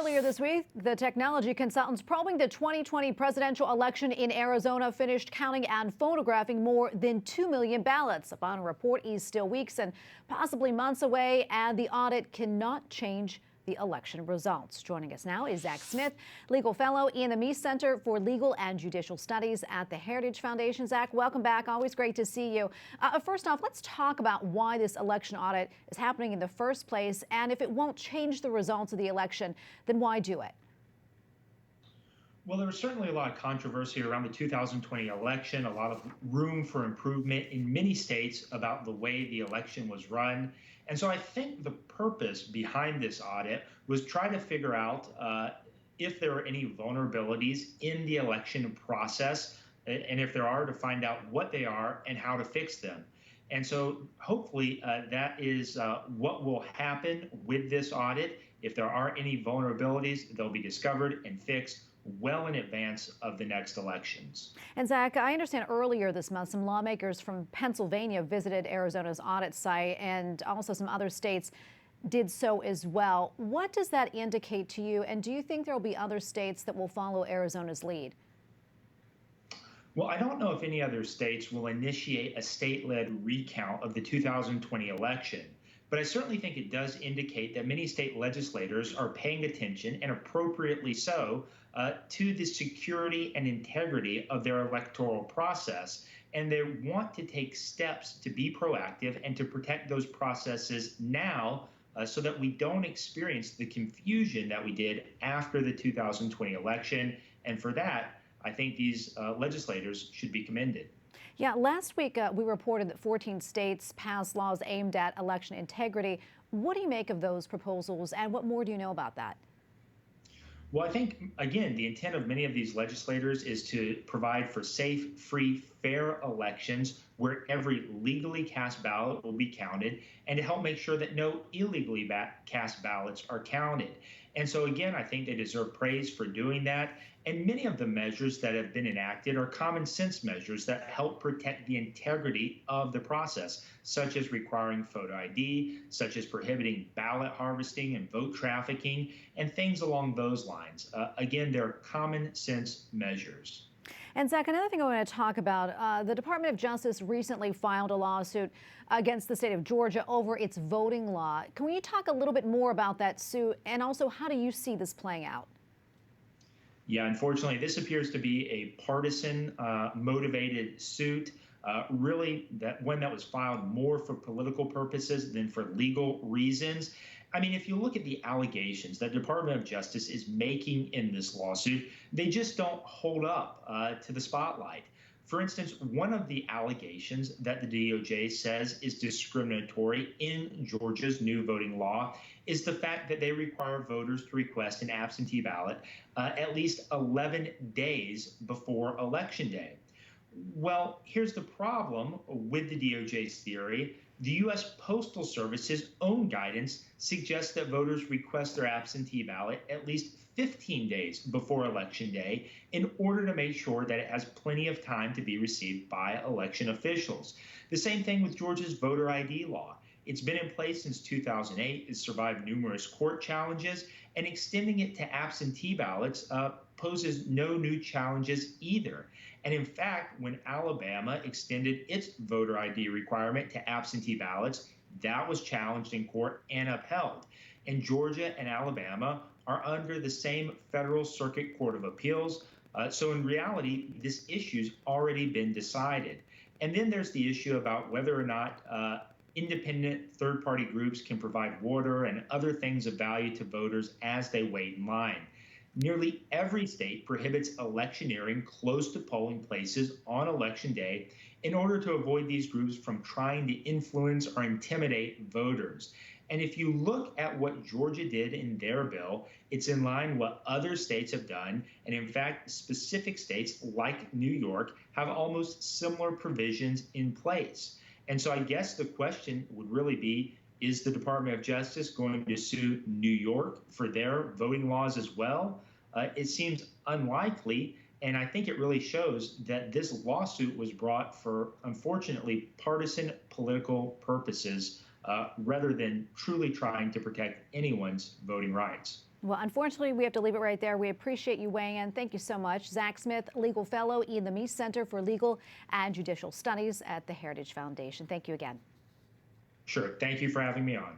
Earlier this week, the technology consultants probing the 2020 presidential election in Arizona finished counting and photographing more than 2 million ballots. The final report is still weeks and possibly months away, and the audit cannot change the election results. Joining us now is Zack Smith, legal fellow in the Meese Center for Legal and Judicial Studies at the Heritage Foundation. Zack, welcome back. Always great to see you. First off, let's talk about why this election audit is happening in the first place, and if it won't change the results of the election, then why do it? Well, there was certainly a lot of controversy around the 2020 election, a lot of room for improvement in many states about the way the election was run. And so I think the purpose behind this audit was try to figure out if there were any vulnerabilities in the election process, and if there are, to find out what they are and how to fix them. And so hopefully that is what will happen with this audit. If there are any vulnerabilities, they'll be discovered and fixed well in advance of the next elections. And Zack, I understand earlier this month some lawmakers from Pennsylvania visited Arizona's audit site, and also some other states did so as well. What does that indicate to you, and do you think there will be other states that will follow Arizona's lead? Well, I don't know if any other states will initiate a state-led recount of the 2020 election. But I certainly think it does indicate that many state legislators are paying attention, and appropriately so, to the security and integrity of their electoral process. And they want to take steps to be proactive and to protect those processes now so that we don't experience the confusion that we did after the 2020 election. And for that, I think these legislators should be commended. Yeah, last week we reported that 14 states passed laws aimed at election integrity. What do you make of those proposals, and what more do you know about that? Well, I think, again, the intent of many of these legislators is to provide for safe, free, fair elections where every legally cast ballot will be counted, and to help make sure that no illegally cast ballots are counted. And so, again, I think they deserve praise for doing that. And many of the measures that have been enacted are common sense measures that help protect the integrity of the process, such as requiring photo ID, such as prohibiting ballot harvesting and vote trafficking, and things along those lines. Again, they're common sense measures. And Zack, another thing I want to talk about, the Department of Justice recently filed a lawsuit against the state of Georgia over its voting law. Can you talk a little bit more about that suit, and also how do you see this playing out? Yeah, unfortunately, this appears to be a partisan motivated suit, really one that was filed more for political purposes than for legal reasons. I mean, if you look at the allegations that the Department of Justice is making in this lawsuit, they just don't hold up to the spotlight. For instance, one of the allegations that the DOJ says is discriminatory in Georgia's new voting law is the fact that they require voters to request an absentee ballot at least 11 days before Election Day. Well, here's the problem with the DOJ's theory. The U.S. Postal Service's own guidance suggests that voters request their absentee ballot at least 15 days before Election Day in order to make sure that it has plenty of time to be received by election officials. The same thing with Georgia's voter ID law. It's been in place since 2008. It's survived numerous court challenges, and extending it to absentee ballots poses no new challenges either. And in fact, when Alabama extended its voter ID requirement to absentee ballots, that was challenged in court and upheld. And Georgia and Alabama are under the same Federal Circuit Court of Appeals. So in reality, this issue's already been decided. And then there's the issue about whether or not independent third-party groups can provide water and other things of value to voters as they wait in line. Nearly every state prohibits electioneering close to polling places on Election Day in order to avoid these groups from trying to influence or intimidate voters. And if you look at what Georgia did in their bill, it's in line with what other states have done. And in fact, specific states like New York have almost similar provisions in place. And so I guess the question would really be, is the Department of Justice going to sue New York for their voting laws as well? It seems unlikely, and I think it really shows that this lawsuit was brought for, unfortunately, partisan political purposes rather than truly trying to protect anyone's voting rights. Well, unfortunately, we have to leave it right there. We appreciate you weighing in. Thank you so much. Zack Smith, legal fellow in the Meese Center for Legal and Judicial Studies at the Heritage Foundation. Thank you again. Sure. Thank you for having me on.